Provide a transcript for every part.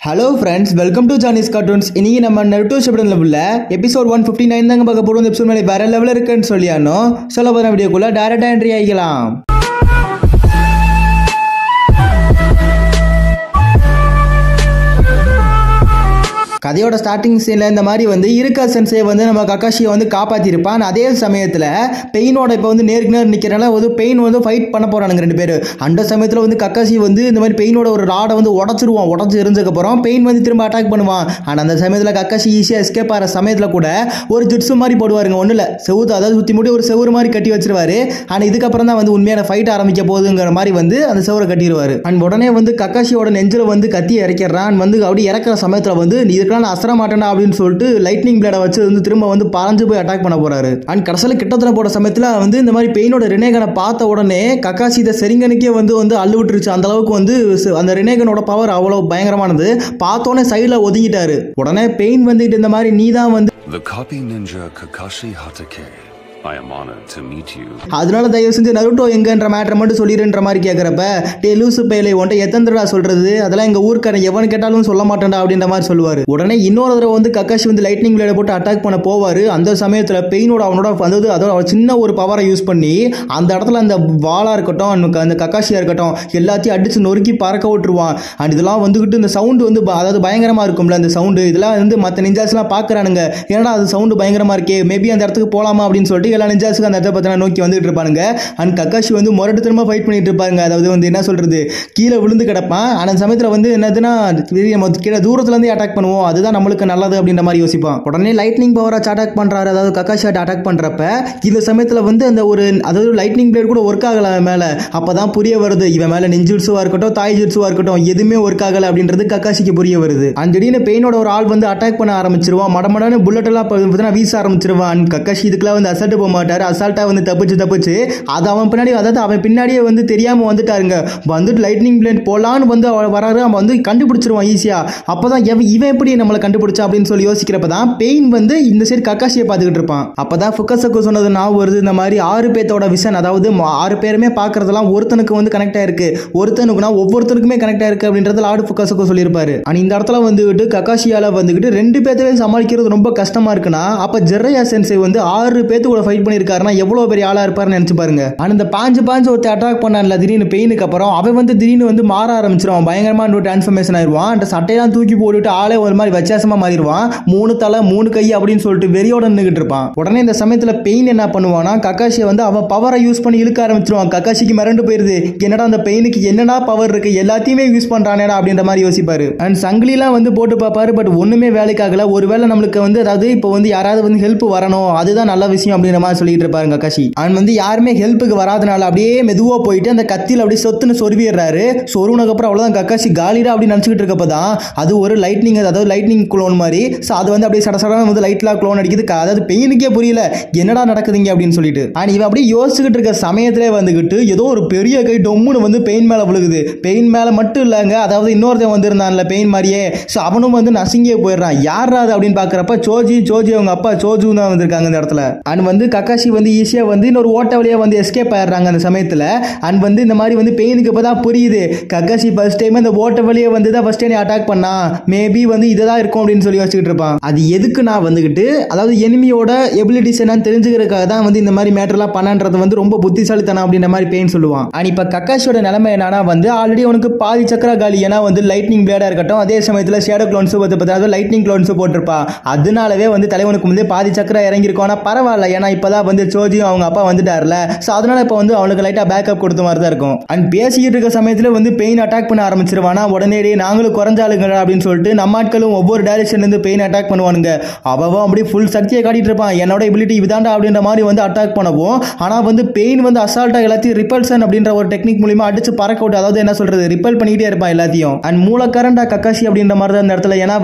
Hello friends, welcome to Janice cartoons. இன்னைக்கு நம்ம Naruto Shippuden லெவலில் எபிசோட் 159 தாங்க பார்க்க போகிறோம். இந்த எபிசோட் மேலே வேற லெவலில் இருக்குன்னு சொல்லியானோ சொல்ல போகிற வீடியோக்குள்ளே டேரெக்டாக என்ட்ரி ஆகிக்கலாம். கதையோட ஸ்டார்டிங் சீனில் இந்த மாதிரி இருக்கா சென்சே நம்ம கக்காஷியை காப்பாற்றிருப்பான். அதே சமயத்தில் பெயினோட இப்போ நேருக்கு நேர் நிற்கிறனால பெயின் ஃபைட் பண்ண போகிறானுங்க ரெண்டு பேர். அந்த சமயத்தில் கக்காஷி இந்த மாதிரி பெயினோட ஒரு ராடை உடச்சிருவான். உடச்சி எரிஞ்சதுக்கப்புறம் பெயின் திரும்ப அட்டாக் பண்ணுவான். ஆனால் அந்த சமயத்தில் கக்காஷி ஈஸியாக எஸ்கேப் ஆகிற சமயத்தில் கூட ஒரு ஜுட்ஸு மாதிரி போடுவாருங்க. ஒன்றும் இல்லை, செவுத்து, அதாவது சுற்றி மூடி ஒரு செவுறு மாதிரி கட்டி வச்சிருவாரு. ஆனால் இதுக்கப்புறம் தான் உண்மையான ஃபைட் ஆரம்பிக்க போகுதுங்கிற மாதிரி அந்த செவரை கட்டிடுவார். அண்ட் உடனே கக்காஷியோட நெஞ்சில் கத்தி இறக்கிறான். அப்படி இறக்குற சமயத்தில் நான் அசர மாட்டேன் அப்படின்னு சொல்லிட்டு லைட்னிங் பிளேடை வச்சு திரும்ப பறஞ்சு போய் அட்டாக் பண்ண போறாரு. அண்ட் கடைசியில் கிட்டத்தட்ட போட சமயத்தில் இந்த மாதிரி பெயினோட ரினேகனை பார்த்த உடனே கக்காஷி இதை செரிங்கனுக்கே அள்ளு விட்டுருச்சு. அந்த அளவுக்கு அந்த ரினேகனோட பவர் அவ்வளவு பயங்கரமானது. பார்த்தோன்னே சைடில் ஒதுங்கிட்டாரு. உடனே பெயின் இந்த மாதிரி நீ தான் The copy ninja Kakashi Hatake. I am honored to meet you. அதனால தயவு செஞ்சு நருட்டோ எங்கன்ற மேட்டரை மட்டும் சொல்லிடுன்ற மாதிரி கேட்குறப்ப, டே லூசு பேலை ஒன்றை எத்தனை தடவை சொல்றது, அதெல்லாம் எங்க ஊருக்காரன் எவனு கேட்டாலும் சொல்ல மாட்டேன்டா அப்படின்ற மாதிரி சொல்லுவார். உடனே இன்னொரு தடவை கக்காஷி லைட்னிங் பிளேடை போட்டு அட்டாக் பண்ண போவார். அந்த சமயத்தில் பெயினோட அவனோட அதோட சின்ன ஒரு பவரை யூஸ் பண்ணி அந்த இடத்துல அந்த வாளா இருக்கட்டும், அந்த கக்காஷியா இருக்கட்டும், எல்லாத்தையும் அடிச்சு நொறுக்கி பறக்க விட்டுருவான். அண்ட் இதெல்லாம் இந்த சவுண்டு அதாவது பயங்கரமா இருக்கும்ல, அந்த சவுண்டு இதெல்லாம் மற்ற நிஞ்சாஸ்லாம் பார்க்குறானுங்க. ஏன்னா அது சவுண்டு பயங்கரமா இருக்கே, மேபி அந்த இடத்துக்கு போகலாமா அப்படின்னு சொல்லிட்டு எல்லா நிஞ்சாஸுக்கு அந்த இடத்த பத்தின நோக்கி வந்துட்டு இருப்பானுங்க. அண்ட் கக்காஷி முரட்டு திரும்ப ஃபைட் பண்ணிட்டு இருப்பாங்க. அதாவது என்ன சொல்றது, கீழே விழுந்து கிடப்பான். அந்த சமயத்தில் என்னதுன்னா கீழே தூரத்துல இருந்து அட்டாக் பண்ணுவோம், அதுதான் நம்மளுக்கு நல்லது அப்படின்ற மாதிரி யோசிப்பான். உடனே லைட்னிங் பவரை அட்டாக் பண்றாரு. அதாவது கக்காஷி அட்டாக் பண்றப்ப இந்த சமயத்தில் அந்த ஒரு அதாவது லைட்னிங் பிளேட் கூட ஒர்க் ஆகல மேல. அப்பதான் புரிய வருது இவன் மேல நெஞ்சுட்ஸுவா இருக்கட்டும், தாய் ஜுட்ஸுவா இருக்கட்டும், எதுவுமே ஒர்க் ஆகல அப்படின்றது கக்காஷிக்கு புரிய வருது. அந்த திடீர்னு பெயினோட ஒரு ஆள் அட்டாக் பண்ண ஆரம்பிச்சிருவான். மடமடான புல்லட் எல்லாம் வீச ஆரம்பிச்சிருவான். கக்காஷி இதுக்கெல்லாம் அசட்டு போக மாட்டாரு. அசால்ட்டா தப்பிச்சு அது அவன் பின்னாடி, அதாவது அவன் பின்னாடியே தெரியாம வந்துட்டாருங்க. லைட்னிங் பிளேட் போலான்னு வராரு. அவன் கண்டுபிடிச்சிருவான் ஈஸியா. அப்பதான் இவன் எப்படி நம்மளை கண்டுபிடிச்சா அப்படின்னு சொல்லி யோசிக்கிறப்பதான் பெயின் இந்த சைடு கக்காஷியை பார்த்துக்கிட்டு இருப்பான். அப்பதான் ஃபுக்கசக்கு சொன்னது நான் வருது, இந்த மாதிரி 6 பேத்தோட விஷன், அதாவது 6 பேருமே பார்க்கறதெல்லாம் ஒருத்தனுக்கு கனெக்ட் ஆயிருக்கு, ஒருத்தனுக்குனா ஒவ்வொருத்தருக்குமே கனெக்ட் ஆயிருக்கு அப்படின்றது லார்டு ஃபுக்கசக்கு சொல்லியிருப்பாரு. ஆனால் இந்த இடத்துல கக்காஷியால 2 பேர்த்தவே சமாளிக்கிறது ரொம்ப கஷ்டமா இருக்குன்னா, அப்ப ஜெரையா சென்சே 6 பேத்து கூட ஃபைட் பண்ணியிருக்காருன்னா எவ்வளவு பெரிய ஆளா இருப்பாருன்னு நினைச்சு பாருங்க. ஆனா இந்த பாஞ்சு ஒருத்தர் அட்டாக் பண்ணான்ல திடீர்னு பெயினுக்கு அப்புறம், அவன் திடீர்னு மாற ஆரம்பிச்சிருவான். பயங்கரமா டிரான்ஸ்ஃபர்மேஷன் ஆயிடுவான். அந்த சட்டையெல்லாம் தூக்கி போட்டுட்டு ஆளே ஒரு மாதிரி வித்தியாசமா மாறிடுவான். 3 தலை 3 கை அப்படின்னு சொல்லிட்டு வெறியோட நின்றுட்டு இருப்பான். உடனே இந்த சமயத்துல பெயின் என்ன பண்ணுவானா, கக்காஷியை அவன் பவரை யூஸ் பண்ணி இழுக்க ஆரம்பிச்சிருவான். கக்காஷிக்கு மிரண்டு போயிருது. என்னடா அந்த பெயினுக்கு என்னடா பவர் இருக்கு, எல்லாத்தையுமே யூஸ் பண்றானேடா அப்படின்ற மாதிரி யோசிப்பாரு. அண்ட் சங்கிலிலாம் போட்டு பார்ப்பாரு. பட் ஒண்ணுமே வேலைக்காகல. ஒருவேளை நம்மளுக்கு அதாவது இப்போ யாராவது ஹெல்ப் வரணும், அதுதான் நல்ல விஷயம் அப்படின்ற மாதிரி சொல்லிட்டு இருப்பாருங்க கக்காஷி. அவன் யாருமே ஹெல்ப்புக்கு வராதனால அப்படியே மெதுவா போயிட்டு அந்த கத்தியில் அப்படியே சொத்துன்னு சொருவிடுறாரு. சொருவுனக்கு அப்புறம் அவ்வளவுதான், கக்காஷி காலிடா அப்படி நினைச்சுக்கிட்டு இருக்கப்பதான் அது ஒரு லைட்னிங், அதாவது லைட்னிங் குளோன் மாதிரி. அது அப்படியே சடசடான லைட்லா குளோன் அடிக்குது. அதாவது பெயினுக்கே புரியல என்னடா நடக்குதுங்க அப்படின்னு சொல்லிட்டு. ஆனா இவன் அப்படியே யோசிச்சுக்கிட்டு இருக்க சமயத்திலே ஏதோ ஒரு பெரிய கை டொம்முன்னு பெயின் மேல விழுகுது. பெயின் மேல மட்டும் இல்லங்க, அதாவது இன்னொருத்தன் வந்திருந்தான்ல பெயின் மாதிரியே, அவனும் நசுங்கியே போயிடுறான். யாரா அது அப்படின்னு பாக்குறப்ப சோஜி அவங்க அப்பா சோஜு தான் வந்திருக்காங்க இந்த இடத்துல. அண்ட் கக்காஷி ஈஸியா இன்னொரு ஓட்ட வழியா எஸ்கேப் ஆயிடுறாங்க அந்த சமயத்துல. அண்ட் இந்த மாதிரி பெயினுக்கு இப்பதான் புரியுது, கக்காஷி ஃபர்ஸ்ட் டைம் இந்த ஓட்ட வழியே தான் ஃபர்ஸ்ட் டைம் அட்டாக் பண்ணா, மேபி இதுதான் இருக்கும் அப்படின்னு சொல்லி யோசிச்சுட்டு இருப்பான். அது எதுக்கு நான் அதாவது எனிமியோட எபிலிட்டிஸ் என்னன்னு தெரிஞ்சுக்கிறதுக்காக தான் இந்த மாதிரி மேட்டர்லாம் பண்ணன்றது ரொம்ப புத்திசாலித்தனம் அப்படின்ற மாதிரி பெயின் சொல்லுவான். அண்ட் இப்ப கக்காஷியோட நிலைமை என்னன்னா ஆல்ரெடி அவனுக்கு பாதி சக்கர காலி. ஏன்னா லைட்னிங் பிளேடா இருக்கட்டும், அதே சமயத்துல ஷேடோ க்ளோன்ஸ் அதாவது லைட்னிங் க்ளோன்ஸ் போட்டிருப்பா. அதனாலவே தலைவனுக்கு பாதி சக்கர இறங்கியிருக்கும். ஆனா பரவாயில்ல, ஏன்னா இப்பதான் சோஜியும் அவங்க அப்பா வந்துட்டார்ல, சோ அதனால இப்ப அவனுக்கு லைட்டா பேக்கப் கொடுத்த மாதிரி தான் இருக்கும். அண்ட் பேசிக்கிட்டு இருக்க சமயத்துல பெயின் அட்டாக் பண்ண ஆரம்பிச்சிருவானா. உடனே நாங்களும் குறைஞ்சாளுங்க அப்படின்னு சொல்லிட்டு நம்ம ஆட்களும் ஒவ்வொரு டைரக்ஷன்ல இருந்து பெயின் அட்டாக் பண்ணுவானுங்க. அவன் அப்படி ஃபுல் சக்தியை காட்டிட்டு இருப்பான், என்னோட எபிலிட்டி இதாண்டா அப்படின்ற மாதிரி அட்டாக் பண்ணவும். ஆனா பெயின் அசால்ட்டா எல்லாத்தையும் ரிப்பல்சன் அப்படின்ற ஒரு டெக்னிக் மூலமா அடிச்சு பறக்க விட்டு, அதாவது என்ன சொல்றது, ரிப்பல் பண்ணிட்டே இருப்பான் எல்லாத்தையும். அண்ட் மூலக்கரண்டா கக்காஷி அப்படின்ற மாதிரி தான் இந்த இடத்துல. ஏன்னா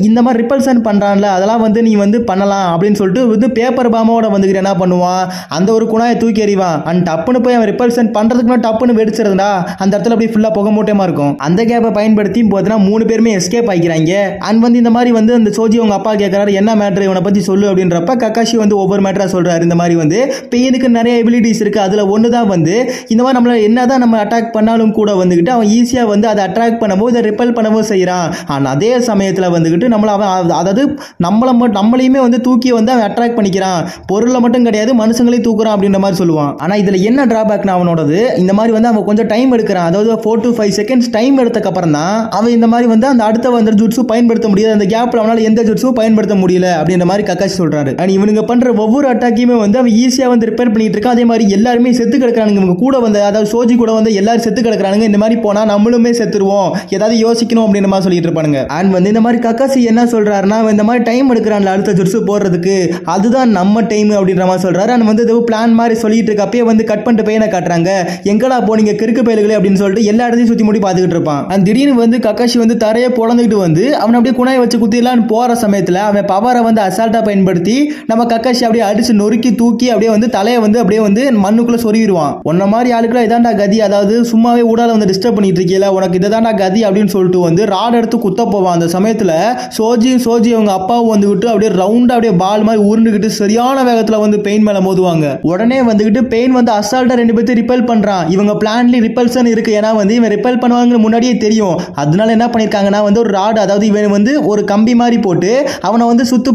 இந்த மாதிரி ரிப்பல்சன் பண்றான்ல, அதெல்லாம் நீ பண்ணலாம் அப்படின்னு சொல்லிட்டு பேப்பர் பாமோட என்ன பண்ணுவான், அந்த ஒரு குணாயை தூக்கி எறிவான். அண்ட் டப்புன்னு போய் அவன் ரிப்பல்சன் பண்றதுக்கு டப்புன்னு வெடிச்சிருந்தா அந்த இடத்துல அப்படியே ஃபுல்லா புகை மூட்டமா இருக்கும். அந்த கேப்பை பயன்படுத்தி பார்த்தீங்கன்னா 3 பேருமே எஸ்கேப் ஆகிக்கிறாங்க. அண்ட் வந்து இந்த மாதிரி வந்து அந்த சோஜி அவங்க அப்பா கேட்கறாரு, என்ன மேட்டர் இவனை பத்தி சொல்லு அப்படின்றப்ப கக்காஷி வந்து ஒவ்வொரு மேட்டரா சொல்றாரு. இந்த மாதிரி வந்து பெயினுக்கு நிறைய எபிலிட்டிஸ் இருக்கு, அதுல ஒண்ணுதான் வந்து இந்த மாதிரி நம்மள என்னதான் நம்ம அட்டாக் பண்ணாலும் கூட வந்துகிட்டு அவன் ஈஸியா வந்து அதை அட்ராக்ட் பண்ணவும் இதை ரிப்பல் பண்ணவும் செய்யறான். ஆனா அதே சமயத்துல வந்துகிட்டு நம்மள அவன் அதாவது நம்மளையுமே வந்து தூக்கி வந்து அவன் அட்ராக்ட் பண்ணிக்கிறான், பொருளை மட்டும் கிடையாது மனுஷங்களையும் தூக்குறான் அப்படின்ற மாதிரி சொல்லுவான். ஆனா இதுல என்ன டிராபேக்னா அவனோடது இந்த மாதிரி வந்து அவன் கொஞ்சம் டைம் எடுக்கிறான். அதாவது 4 to 5 seconds டைம் எடுத்ததுக்கு அப்புறம் தான் அவன் இந்த மாதிரி வந்து அந்த அடுத்த வந்து ஜுட்ஸு பயன்படுத்த முடியாது, அந்த கேப்ல அவனால எந்த ஜுட்ஸும் பயன்படுத்த முடியல அப்படின்ற மாதிரி கக்காஷி சொல்றாரு. அண்ட் இவனுங்க பண்ற ஒவ்வொரு அட்டாக்கையுமே வந்து அவன் ஈஸியா வந்து ரிப்பேர் பண்ணிட்டு இருக்கான். அதே மாதிரி எல்லாருமே செத்து கிடக்குறானுங்க. இவங்க கூட வந்து அதாவது சோஜி கூட வந்து எல்லாரும் செத்து கிடக்குறானுங்க. இந்த மாதிரி போனா நம்மளுமே செத்துருவோம், ஏதாவது யோசிக்கணும் அப்படின்ற மாதிரி சொல்லிட்டு இருப்பானுங்க. அண்ட் வந்து இந்த மாதிரி கக்காஷி என்ன சொல்றாருன்னா, இந்த மாதிரி டைம் எடுக்கிறான்ல அடுத்த ஜுட்ஸு போடுறதுக்கு, அதுதான் நம்ம டைம் அப்படின்ற மாதிரி சொல்றாரு. அண்ட் வந்து பிளான் மாதிரி சொல்லிட்டு இருக்க அப்பயே வந்து கட் பண்ணிட்டு பையனை காட்டுறாங்க. எங்கடா போனீங்க கிறுக்கு பயல்களே அப்படின்னு சொல்லிட்டு எல்லா இடத்தையும் சுத்தி முடி பார்த்துக்கிட்டு இருப்பான். அந்த திடீர்னு வந்து கக்காஷி வந்து தரையை பொழந்துக்கிட்டு வந்து அவன் அப்படியே குணாயை வச்சு குத்திடலான்னு போற சமயத்தில் அவன் பவரை வந்து அசால்ட்டா பயன்படுத்தி நம்ம கக்காஷி அப்படியே அடிச்சு நொறுக்கி தூக்கி அப்படியே வந்து தலையை வந்து அப்படியே வந்து மண்ணுக்குள்ள சொருகிடுவான். உன்ன மாதிரி ஆளுக்குள்ள இதான்டா கதி, அதாவது சும்மாவே ஊடால வந்து டிஸ்டர்ப் பண்ணிட்டு இருக்கீல, உனக்கு இதான்டா கதி அப்படின்னு சொல்லிட்டு வந்து ராட் எடுத்து குத்த போவான். அந்த சமயத்தில் சோஜி அவங்க அப்பாவும் வந்துகிட்டு அப்படியே ரவுண்டா அப்படியே பால் மாதிரி உருண்டுகிட்டு சரியான வேகத்துல வந்து பெயின் மேல மோதுவாங்க. உடனே வந்துகிட்டு பெயின் வந்து அசால்ட்டா 2 பேர்த்து ரிப்பல் பண்றான். இவங்க பிளான்லி ரிப்பல்சன் இருக்கு, ஏன்னா வந்து இவன் ரிப்பல் பண்ணுவாங்க முன்னாடியே தெரியும். அதனால என்ன பண்ணிருக்காங்கன்னா வந்து ஒரு ராட், அதாவது இவன் வந்து ஒரு கம்பி மாதிரி போட்டு அவனை வந்து சுத்து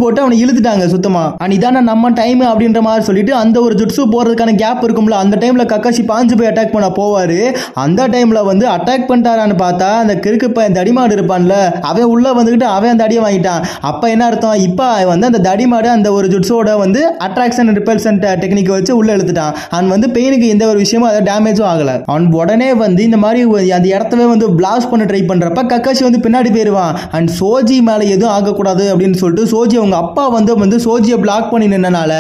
போட்டு அவனை இழுத்துட்டாங்க சுத்தமா. இதான நம்ம டைம் அப்படின்ற மாதிரி சொல்லிட்டு அந்த ஒரு ஜுட்ஸு போறதுக்கான கேப் இருக்கும்ல, அந்த டைம்ல கக்காஷி பாஞ்சு போய் அட்டாக் பண்ண போவாரு. அந்த டைம்ல வந்து அட்டாக் பண்ணிட்டாரான்னு பார்த்தா அந்த கிறுக்கு பையன் தடிமாடு இருப்பான்ல, அவன் உள்ள வந்துகிட்டு அவன் அந்த அடியை வாங்கிட்டான். அப்ப என்ன அர்த்தம், இப்ப வந்து அந்த தடிமாடு அந்த ஒரு ஜுட்ஸோட வந்து அட்ராக்ஷன் ரிப்பல்சன் டெக்னிக் வச்சு உள்ள இழுத்துட்டான். அவன் வந்து பெயினுக்கு எந்த ஒரு விஷயமும் அதை டேமேஜும் ஆகல. அவன் உடனே வந்து இந்த மாதிரி அந்த இடத்தவே வந்து பிளாஸ்ட் பண்ண ட்ரை பண்றப்ப கக்காஷி வந்து பின்னாடி போயிருவான். அண்ட் சோஜி மேல எதுவும் ஆகக்கூடாது அப்படின்னு சொல்லிட்டு சோஜி அவங்க அப்பா வந்து சோஜியை பிளாக் பண்ணி நின்னனால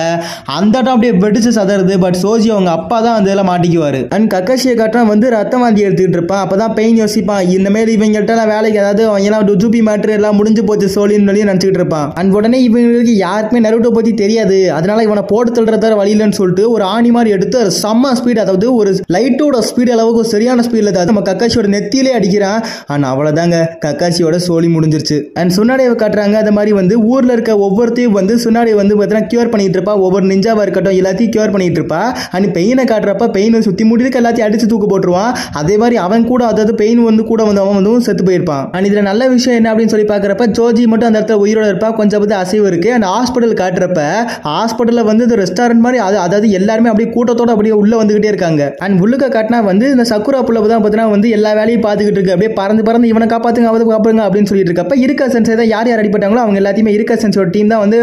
அந்த இடம் அப்படியே வெடிச்சு சதறது. பட் சோஜி அவங்க அப்பா தான் அந்த இதெல்லாம் மாட்டிக்குவாரு. அண்ட் கக்காஷியை காட்டுறா வந்து ரத்தம் வாந்தி எடுத்துக்கிட்டு இருப்பான். அப்பதான் பெயின் யோசிப்பான், இந்த மாதிரி இவங்கள்ட்ட வேலைக்கு அதாவது எல்லாம் டுஜுபி மேட்ரு எல்லாம் முடிஞ்சு போச்சு சோழின்னு சொல்லி நினைச்சுக்கிட்டு இருப்பான். அண்ட் உடனே இவங்களுக்கு யாருக்குமே நருட்டோ பத்தி தெரியாது, அதனால இவனை போட்டு தள்ளுறத வழி இல்லைன்னு சொல்லிட்டு ஒரு ஆணி மாதிரி எடுத்து செம்ம ஸ்பீட், அதாவது ஒரு லைட்டோட ஸ்பீட் அளவுக்கு சரியான ஸ்பீட்ல நம்ம கக்காஷியோட நெத்தியிலே அடிக்கிறான். ஆனா அவ்வளவுதாங்க, கக்காஷியோட சோழி முடிஞ்சிருச்சு. அண்ட் சுன்னாடியை காட்டுறாங்க. அந்த மாதிரி வந்து ஊர்ல இருக்க ஒவ்வொருத்தையும் வந்து சுன்னாடி வந்து பார்த்தீங்கன்னா கியூர் பண்ணிட்டு இருப்பா. ஒவ்வொரு நிஞ்சாவா இருக்கட்டும் எல்லாத்தையும் கியூர் பண்ணிட்டு இருப்பா. அண்ட் பெயினை காட்டுறப்ப பெயின் சுத்தி முடிக்க எல்லாத்தையும் அடிச்சு தூக்கு போட்டுருவான். அதே மாதிரி அவன் கூட அதாவது பெயின் வந்து கூட வந்து அவன் வந்து செத்து போயிருப்பான். அண்ட் இதுல நல்ல விஷயம் என்ன அப்படின்னு சொல்லி பாக்குறப்ப ஜோஜி மட்டும் அந்த இடத்துல உயிரோட இருப்பா. கொஞ்சம் பத்தி அசைவு இருக்கு. அண்ட் ஹாஸ்பிட்டல் காட்டுறப்ப ஹாஸ்பிட்டல்ல வந்து இந்த ரெஸ்டாரண்ட் மாதிரி அதாவது எல்லாருமே அப்படியே கூட்டத்தோட அப்படியே உள்ள வந்துகிட்டே இருக்காங்க. அண்ட் உள்ளுக்க காட்டினா வந்து இந்த சக்குரா புள்ள தான் பார்த்தீங்கன்னா வந்து எல்லா வேலையும் பார்த்துக்கிட்டு இருக்கு. அப்படியே பறந்து இவனை காப்பாத்துங்க அவதை காப்பாங்க அப்படின்னு சொல்லிட்டு இருக்கப்ப இருக்க சென்சை தான் யார் அடிப்பட்டாங்களோ அவங்க எல்லாத்தையுமே இருக்க சென்சோட டீம் தான் வந்து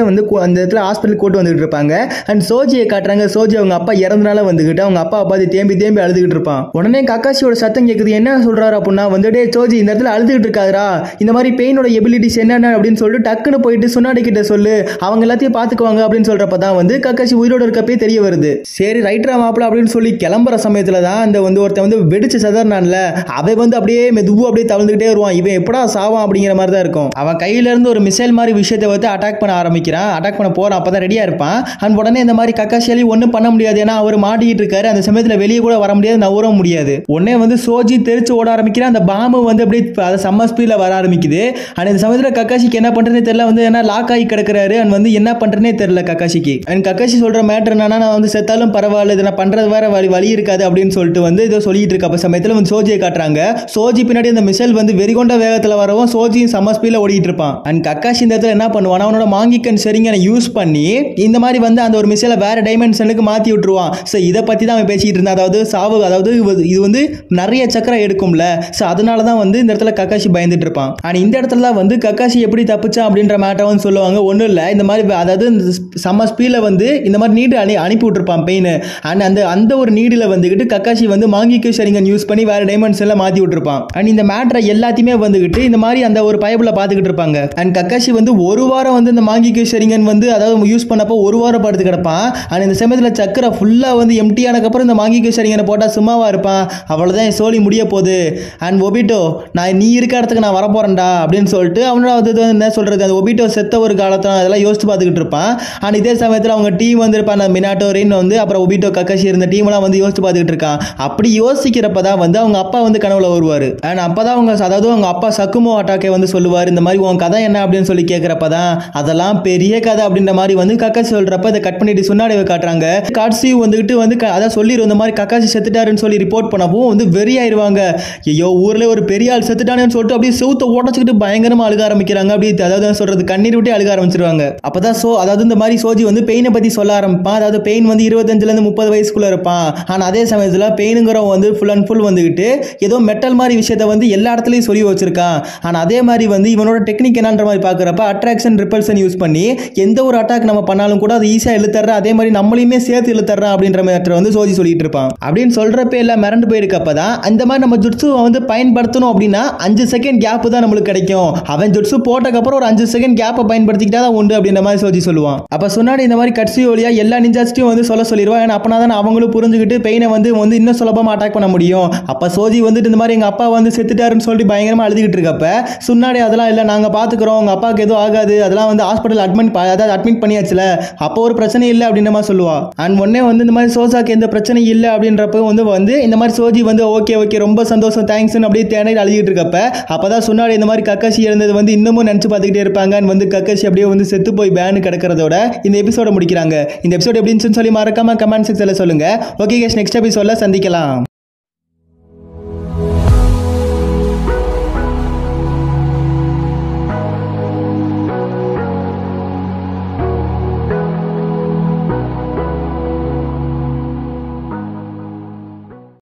அந்த இடத்துல ஹாஸ்பிட்டல் கூட்டு வந்துகிட்டு இருப்பாங்க. அண்ட் சோஜியை காட்டுறாங்க. சோஜி அவங்க அப்பா இறந்தனால வந்துகிட்டு அவங்க அப்பா பார்த்து தேம்பி அழுதுகிட்டு இருப்பான். உடனே கக்காஷியோட சத்தம் கேட்குது. என்ன சொல்றாரு அப்படின்னா வந்துட்டு சோஜி இந்த இடத்துல அழுதுகிட்டு இருக்காதுரா, இந்த மாதிரி பெயினோட எபிலிட்டிஸ் என்னென்ன அப்படின்னு சொல்லிட்டு டக்குன்னு போயிட்டு சுன்னாடி கிட்ட சொல்லு, அவங்க எல்லாத்தையும் பார்த்துக்குவாங்க அப்படின்னு சொல்றப்ப தான் வந்து கக்காஷி உயிரோட இருக்கப்பே தெரிய வருது. சரி ரைட்ரா மாப்பிள அப்படின்னு சொல்லி கிளம்புற சமயத்துல தான் அந்த வந்து ஒருத்தன் வந்து வெடிச்சு சதர்னான்ல, அவன் வந்து அப்படியே மெதுவா அப்படியே தவழ்ந்துகிட்டே வருவான். இவன் எப்படா சாவான் அப்படிங்கிற மாதிரி தான் இருக்கும். அவன் கையில இருந்து ஒரு மிசைல் மாதிரி விஷயத்தை வந்து அட்டாக் பண்ண ஆரம்பிக்கிறான். அட்டாக் பண்ண போறான். அப்பதான் ரெடியா இருப்பான். அண்ட் உடனே இந்த மாதிரி கக்காஷியாலி ஒன்றும் பண்ண முடியாது, ஏன்னா அவர் மாட்டிக்கிட்டு இருக்காரு. அந்த சமயத்துல வெளியே கூட வர முடியாது, நவர முடியாது. உடனே வந்து சோஜி தெரிச்சு ஓட ஆரம்பிக்கிறான். அந்த பாம்பு வந்து அப்படியே செம்ம ஸ்பீட்ல வர ஆரம்பிக்குது. அண்ட் இந்த சமயத்துல கக்காஷிக்கு என்ன பண்றதுனே தெரியல, வந்து ஏன்னா லாக் ஆகி கிடக்குறாரு. அண்ட் வந்து என்ன பண்றதுனே தெரியல கக்காஷிக்கு. அண்ட் கக்காஷி சொல்ற மேட்டர் என்னன்னா, நான் வந்து செத்தாலும் பரவாயில்ல, இதை நான் பண்றது வேற வழி இருக்காது அப்படின்னு சொல்லிட்டு வந்து இதை சொல்லிட்டு இருக்க சமயத்துல வந்து சோஜியை காட்டுறாங்க. சோஜி பின்னாடி அந்த மிசைல் வந்து வெறிகொண்ட வேகத்துல வரவும் சோஜியும் செம்ம ஸ்பீட்ல ஓடிட்டு இருப்பான். அண்ட் கக்காஷி இந்த இடத்துல என்ன பண்ணுவான், அவனோட மாங்கிக்கன் சரிங்கனை யூஸ் பண்ணி இந்த மாதிரி வந்து அந்த ஒரு மிசைலை வேற டைமென்ஷனுக்கு மாத்தி விட்டுருவான். ஸோ இதை பத்தி தான் அவன் பேசிட்டு இருந்தான். அதாவது சாவு, அதாவது இது வந்து நிறைய சக்கரம் எடுக்கும்ல, ஸோ அதனால தான் வந்து இந்த இடத்துல கக்காஷி பயந்துட்டு இருப்பான். அண்ட் இந்த இடத்துல தான் வந்து கக்காஷி எப்படி தப்பிச்சான் அப்படின்ற மேட்டர் வந்து சொல்லுவாங்க. ஒன்றும் இல்லை, இந்த மாதிரி அதாவது செம்ம ஸ்பீட்ல வந்து இந்த மாதிரி நீடு அனுப்பி விட்டுருப்பான் பெயின். அண்ட் அந்த ஒரு நீடில் வந்துகிட்டு கக்காஷி வந்து மாங்கிக்கு சரிங்கன் யூஸ் பண்ணி வேற டைமென்ஷன்ல மாத்தி விட்டுருப்பான். அண்ட் இந்த மேட்டரை எல்லாத்தையுமே வந்துகிட்டு இந்த மாதிரி அந்த ஒரு பைபிள பார்த்துக்கிட்டு இருப்பாங்க. அண்ட் கக்காஷி வந்து ஒரு வாரம் வந்து இந்த மாங்கிக்கு சரிங்கன் வந்து அதாவது யூஸ் பண்ணப்போ ஒரு வாரம் படுத்து கிடப்பான். அண்ட் இந்த சமயத்தில் சக்கரை ஃபுல்லா வந்து எம்டி ஆனதுக்கப்புறம் இந்த மாங்கிக்கு சரிங்கனை போட்டா சும்மாவா இருப்பான், அவ்வளவுதான் என் சோழி முடிய போகுது. அண்ட் ஒபிட்டோ நீ இருக்க இடத்துக்கு நான் வரப்போறேன்டா அப்படின்னு சொல்லிட்டு அவனோட என்ன சொல்றது, அந்த ஒபிட்டோ செத்த ஒரு காலத்தை அதெல்லாம் யோசிச்சு பார்த்துக்கிட்டு இருப்பான். அண்ட் இதே சமயத்தில் அவங்க டீம் வந்து இருப்பாங்க, மினாட்டோரின்னு வந்து அப்புறம் ஒபிட்டோ கக்காஷி இருந்த டீம் எல்லாம் வந்து யோசிச்சு பார்த்துக்கிட்டு இருக்கான். அப்படி யோசிக்கிறப்ப தான் வந்து அவங்க அப்பா வந்து கனவுல வருவார். அண்ட் அப்பதான் அவங்க அப்பா சக்குமோ அட்டாக்கே வந்து சொல்லுவார், இந்த மாதிரி உன் கதை என்ன அப்படின்னு சொல்லி கேட்கிறப்ப தான் அதெல்லாம் பெரிய கதை அப்படின்ற மாதிரி வந்து கக்காஷி சொல்றப்ப இதை கட் பண்ணிட்டு சுன்னாடிவை காட்டுறாங்க. காட்சி வந்துகிட்டு வந்து அதான் சொல்லிடும் இந்த மாதிரி கக்காஷி செத்துட்டாருன்னு சொல்லி ரிப்போர்ட் பண்ணவும் வந்து வெறி ஆயிருவாங்க. ஐயோ ஊர்ல ஒரு பெரிய ஆள் செத்துட்டானேன்னு சொல்லிட்டு அப்படியே செவுத்த உடச்சுக்கிட்டு பயங்கரமா அழுக ஆரம்பிக்கிறாங்க. அப்படி அதாவது சொல்றது கண்ணீர் விட்டு அழுக ஆரம்பிச்சிருவாங்க. அப்பதான் அதாவது இந்த மாதிரி சோஜி வந்து பெயினை பத்தி சொல்ல ஆரம்பிப்பான். அதாவது பெயின் வந்து 25ல இருந்து 30 வயசுக்குள்ள இருப்பான். ஆனா அதே சமயத்துல பெயினுங்கிறவன் வந்து ஃபுல் அண்ட் ஃபுல் வந்துகிட்டு ஏதோ மெட்டல் மாதிரி விஷயத்தை வந்து எல்லா இடத்துலயும் சொல்லி வச்சிருக்கான். ஆனா அதே மாதிரி வந்து இவனோட டெக்னிக் என்னன்ற மாதிரி பாக்குறப்ப அட்ராக்ஷன் ரிப்பல்ஷன் யூஸ் பண்ணி எந்த ஒரு அட்டாக் நம்ம பண்ணாலும் கூட அது ஈஸியா இழுத்தர்றா, அதே மாதிரி நம்மளையுமே சேர்த்து இழுத்தர்றா அப்படின்ற மாதிரி வந்து சோஜி சொல்லிட்டு இருப்பான். அப்படின்னு சொல்றப்ப எல்லாம் மிரண்டு போயிருக்கப்பதான் அந்த மாதிரி நம்ம ஜுட்ஸுவை வந்து பயன்படுத்தணும் அப்படின்னா 5 செகண்ட் கேப் தான் நம்மளுக்கு கிடைக்கும். அவன் ஜுட்ஸு போட்டக்கப்புறம் ஒரு 5 செகண்ட் கேப்பை பயன்படுத்திக்கிட்டா தான் உண்டு அப்படின்ற மாதிரி சோஜி சொல்லுவான். அப்ப சொன்னாடி இந்த மாதிரி கட்சி வழியா எல்லா நிஞ்சாஸ்டையும் வந்து சொல்லிடுவான். ஏன்னா அப்பனா தான் அவங்களும் புரிஞ்சுக்கிட்டு பெயினை வந்து இன்னும் சுலபமா அட்டாக் பண்ண முடியும். அப்ப சோஜி வந்துட்டு இந்த மாதிரி எங்க அப்பா வந்து செத்துட்டாருன்னு சொல்லி பயங்கரமா அழுதுகிட்டு இருக்கப்ப சுன்னாடி அதெல்லாம் இல்ல, நாங்க பாத்துக்கிறோம், உங்க அப்பாவுக்கு எதுவும் ஆகாது, அதெல்லாம் வந்து ஹாஸ்பிட்டல் அட்மிட் பண்ணியாச்சுல, அப்போ ஒரு பிரச்சனை இல்லை அப்படின்ற மாதிரி சொல்லுவா. அண்ட் உடனே வந்து இந்த மாதிரி சோஜாக்கு எந்த பிரச்சனையும் இல்லை அப்படின்றப்ப வந்து இந்த மாதிரி சோஜி வந்து ஓகே ரொம்ப சந்தோஷம் தேங்க்ஸ் அப்படியே தேனை அழுகிட்டு இருக்கப்ப அப்பதான் சுன்னாடி இந்த மாதிரி கக்காஷி இருந்தது வந்து இன்னமும் நினைச்சு பார்த்துக்கிட்டே இருப்பாங்க. வந்து கக்காஷி அப்படியே வந்து செத்து போய் பேனு கிடக்கிறதோட இந்த எபிசோட முடிக்கிறாங்க. இந்த எபிசோட் எப்படின்னு சொல்லி மறக்காம கமெண்ட் செக்ஷன்ல சொல்லுங்க. ஓகே கைஸ், நெக்ஸ்ட் எபிசோட்ல சந்திக்கலாம்.